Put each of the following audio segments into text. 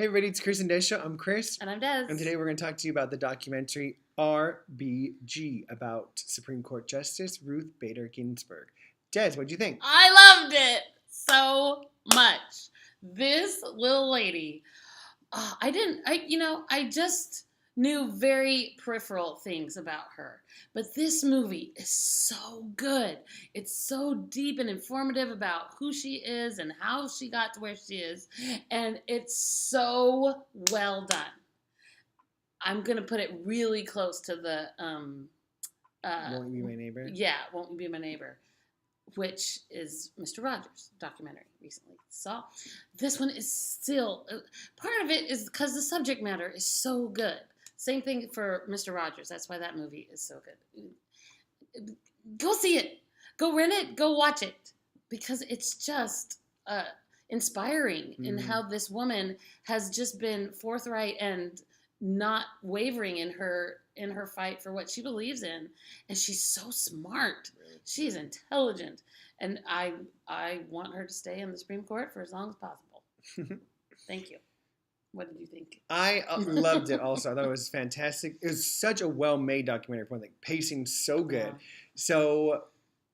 Hey everybody, it's Chris and Des Show. I'm Chris. And I'm Des. And today we're going to talk to you about the documentary RBG about Supreme Court Justice Ruth Bader Ginsburg. Des, what'd you think? I loved it so much. This little lady, I just knew very peripheral things about her. But this movie is so good. It's so deep and informative about who she is and how she got to where she is. And it's so well done. I'm going to put it really close to the... Won't You Be My Neighbor? Yeah, Won't You Be My Neighbor, which is Mr. Rogers' documentary recently saw. This one is still... part of it is because the subject matter is so good. Same thing for Mr. Rogers. That's why that movie is so good. Go see it. Go rent it. Go watch it. Because it's just inspiring in how this woman has just been forthright and not wavering in her fight for what she believes in. And she's so smart. Really? She's intelligent. And I want her to stay in the Supreme Court for as long as possible. Thank you. What did you think? I loved it also. I thought it was fantastic. It was such a well-made documentary. Like pacing so good. Yeah. So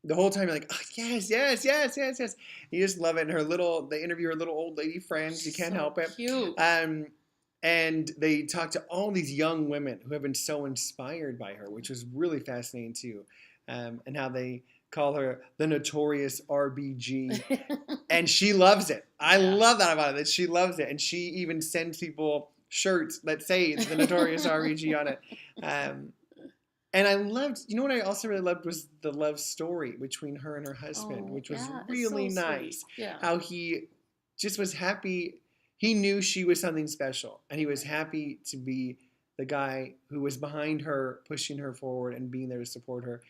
the whole time you're like, oh, yes. You just love it. And they interview her little old lady friends. You can't help it. Cute. And they talk to all these young women who have been so inspired by her, which was really fascinating too. And how they call her the notorious RBG. And she loves it. I love that about it, that she loves it. And she even sends people shirts that say the notorious RBG on it. And I loved, you know what I also really loved was the love story between her and her husband, which was really so nice. Yeah. How he just was happy. He knew she was something special. And he was happy to be the guy who was behind her, pushing her forward and being there to support her.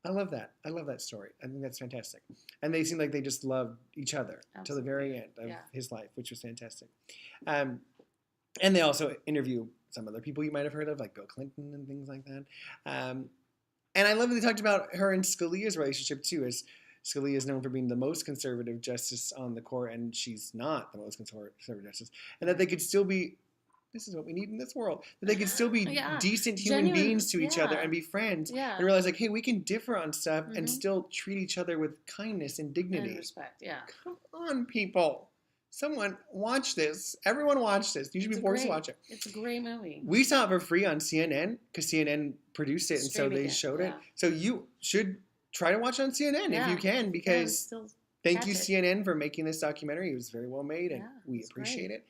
I love that. I love that story. I think that's fantastic. And they seem like they just loved each other till the very end of his life, which was fantastic. And they also interview some other people you might have heard of, like Bill Clinton and things like that. And I love that they talked about her and Scalia's relationship, too, as Scalia is known for being the most conservative justice on the court, and she's not the most conservative justice. And that they could still be... This is what we need in this world. That they could still be decent human beings to each other and be friends. Yeah. And realize, like, hey, we can differ on stuff and still treat each other with kindness and dignity. And respect, Come on, people. Someone watch this. Everyone watch this. You should be forced to watch it. It's a great movie. We saw it for free on CNN because CNN produced it and so they showed it. So you should try to watch it on CNN if you can, because thank you, CNN, for making this documentary. It was very well made and we appreciate it.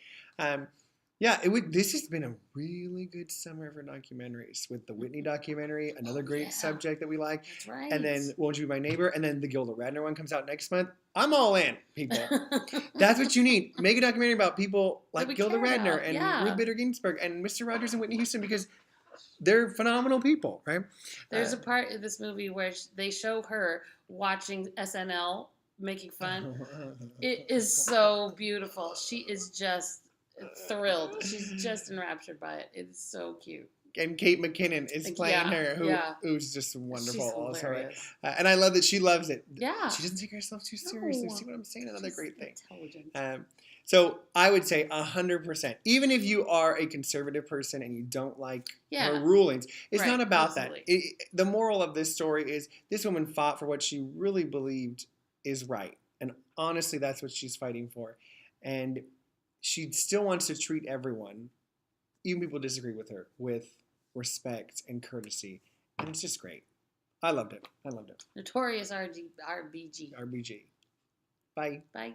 This has been a really good summer for documentaries, with the Whitney documentary, another great subject that we like. That's right. And then Won't You Be My Neighbor, and then the Gilda Radner one comes out next month. I'm all in, people. That's what you need. Make a documentary about people like Gilda Radner and Ruth Bader Ginsburg and Mr. Rogers and Whitney Houston, because they're phenomenal people, right? There's a part of this movie where they show her watching SNL, making fun. It is so beautiful. She is just thrilled. She's just enraptured by it. It's so cute. And Kate McKinnon is playing her, who's just wonderful also. And I love that she loves it. Yeah. She doesn't take herself too seriously. See what I'm saying? Another great thing. Intelligent. So I would say 100%. Even if you are a conservative person and you don't like her rulings, it's not about that. The moral of this story is this woman fought for what she really believed is right. And honestly, that's what she's fighting for. And she still wants to treat everyone, even people who disagree with her, with respect and courtesy. And it's just great. I loved it. Notorious RBG. RBG. Bye. Bye.